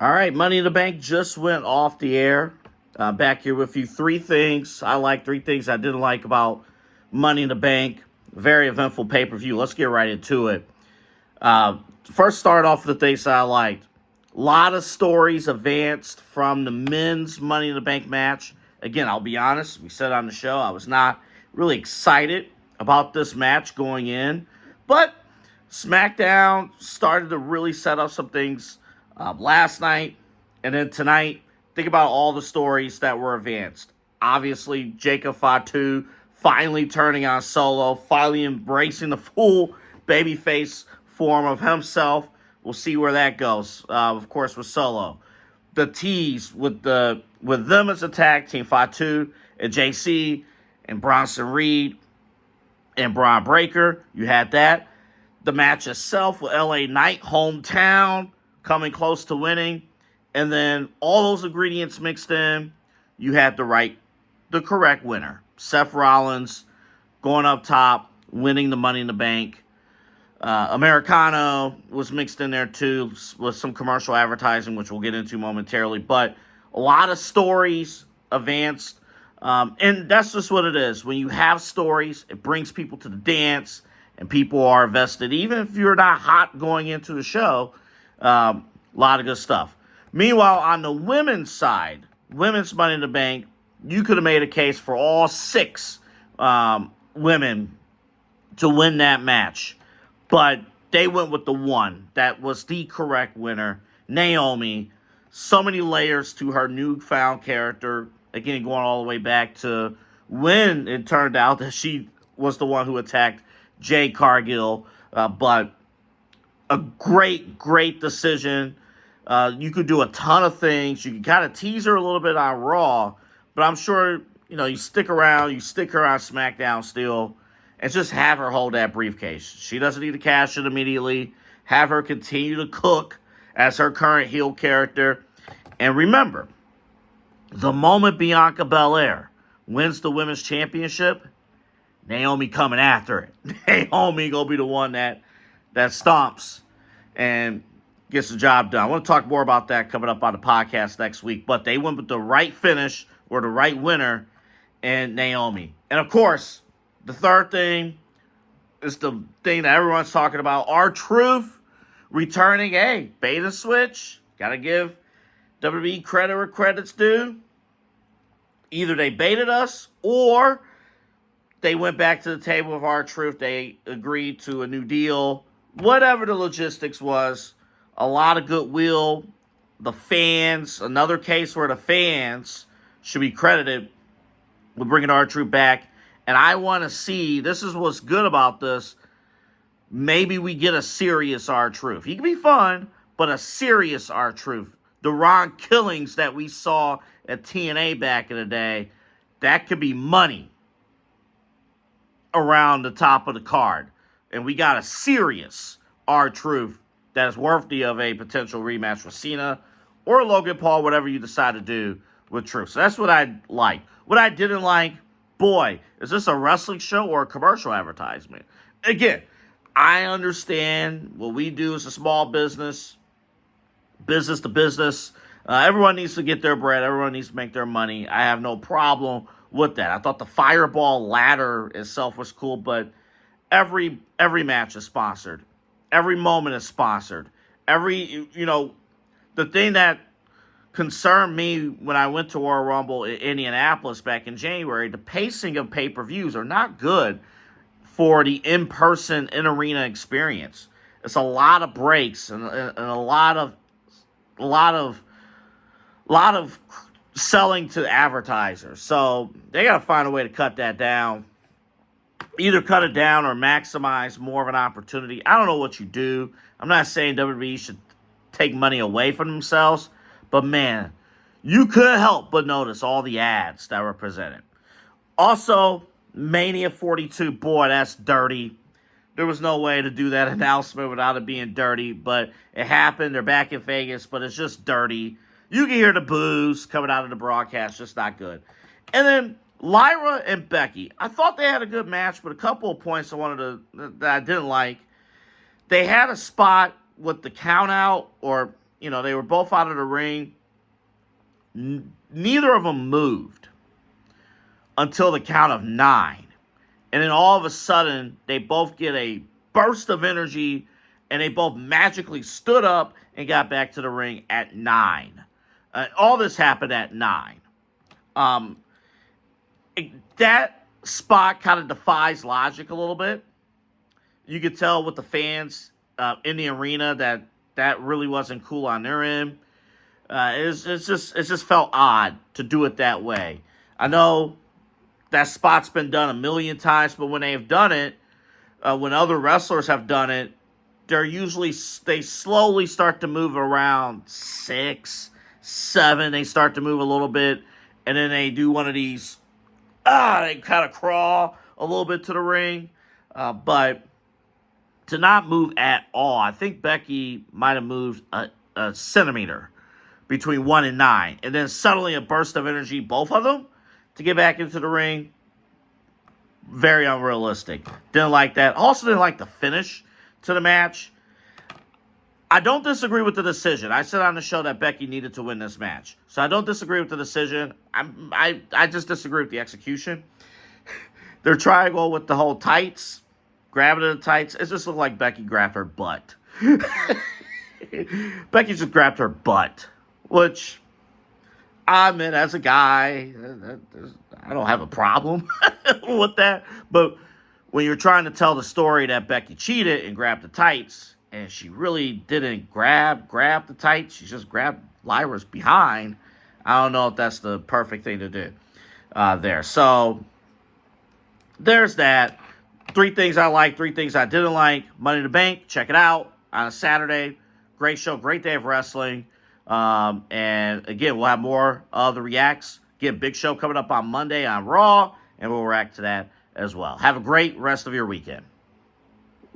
All right, Money in the Bank just went off the air. Back here with you. Three things I like, three things I didn't like about Money in the Bank. Very eventful pay per view. Let's get right into it. First, start off with the things that I liked. A lot of stories advanced from the men's Money in the Bank match. Again, I'll be honest, we said on the show I was not really excited about this match going in, but SmackDown started to really set up some things last night and then tonight. Think about all the stories that were advanced. Obviously, Jacob Fatu finally turning on Solo, finally embracing the full babyface form of himself. We'll see where that goes. Of course, with Solo, the tease with them as a tag team, Fatu and JC and Bronson Reed and Braun Breaker. You had that. The match itself with LA Knight, hometown, coming close to winning. And then all those ingredients mixed in, you had the correct winner. Seth Rollins going up top, winning the Money in the Bank. Americano was mixed in there too with some commercial advertising, which we'll get into momentarily. But a lot of stories advanced. And that's just what it is. When you have stories, it brings people to the dance and people are invested. Even if you're not hot going into the show, a lot of good stuff. Meanwhile, on the women's side, women's Money in the Bank, you could have made a case for all six women to win that match. But they went with the one that was the correct winner, Naomi. So many layers to her newfound character. Again, going all the way back to when it turned out that she was the one who attacked Jade Cargill. But a great decision. You could do a ton of things. You could kind of tease her a little bit on Raw. But I'm sure, you stick around. You stick her on SmackDown still. And just have her hold that briefcase. She doesn't need to cash it immediately. Have her continue to cook as her current heel character. And remember, the moment Bianca Belair wins the Women's Championship, Naomi coming after it. Naomi gonna be the one that stomps and gets the job done. I want to talk more about that coming up on the podcast next week. But they went with the right finish or the right winner and Naomi. And of course, the third thing is the thing that everyone's talking about. R-Truth returning. Hey, bait and switch. Got to give WWE credit where credit's due. Either they baited us or they went back to the table with R-Truth. They agreed to a new deal. Whatever the logistics was, a lot of goodwill. The fans, another case where the fans should be credited with bringing R-Truth back. And I want to see, this is what's good about this, maybe we get a serious R-Truth. He can be fun, but a serious R-Truth. The Ron Killings that we saw at TNA back in the day, that could be money around the top of the card. And we got a serious R-Truth that is worthy of a potential rematch with Cena or Logan Paul, whatever you decide to do with Truth. So that's what I like. What I didn't like, boy, is this a wrestling show or a commercial advertisement? Again, I understand what we do as a small business to business. Everyone needs to get their bread. Everyone needs to make their money. I have no problem with that. I thought the Fireball ladder itself was cool, but every match is sponsored. Every moment is sponsored. The thing that concerned me when I went to Royal Rumble in Indianapolis back in January, the pacing of pay-per-views are not good for the in-person, in-arena experience. It's a lot of breaks and a lot of selling to advertisers. So they got to find a way to cut that down. Either cut it down or maximize more of an opportunity. I don't know what you do. I'm not saying WWE should take money away from themselves. But man, you couldn't help but notice all the ads that were presented. Also, Mania 42, boy, that's dirty. There was no way to do that announcement without it being dirty, but it happened. They're back in Vegas, but it's just dirty. You can hear the boos coming out of the broadcast, just not good. And then Lyra and Becky. I thought they had a good match, but a couple of points that I didn't like. They had a spot with the count out, or they were both out of the ring. Neither of them moved until the count of 9. And then all of a sudden, they both get a burst of energy, and they both magically stood up and got back to the ring at 9. All this happened at 9. That spot kind of defies logic a little bit. You could tell with the fans in the arena that really wasn't cool on their end. It just felt odd to do it that way. I know that spot's been done a million times, but when they've done it, when other wrestlers have done it, they slowly start to move around 6, 7. They start to move a little bit, and then they do one of these. They kind of crawl a little bit to the ring, but to not move at all. I think Becky might have moved a centimeter between 1 and 9, and then suddenly a burst of energy, both of them, to get back into the ring. Very unrealistic. Didn't like that. Also didn't like the finish to the match. I don't disagree with the decision. I said on the show that Becky needed to win this match. So I don't disagree with the decision. I just disagree with the execution. Their triangle with the whole tights, grabbing the tights, it just looked like Becky grabbed her butt. Becky just grabbed her butt. Which, I mean, as a guy, I don't have a problem with that. But when you're trying to tell the story that Becky cheated and grabbed the tights, and she really didn't grab the tights, she just grabbed Lyra's behind, I don't know if that's the perfect thing to do there. So, there's that. 3 things I like, 3 things I didn't like. Money in the Bank, check it out on a Saturday. Great show, great day of wrestling. And again, we'll have more of the reacts. Again, big show coming up on Monday on Raw, and we'll react to that as well. Have a great rest of your weekend.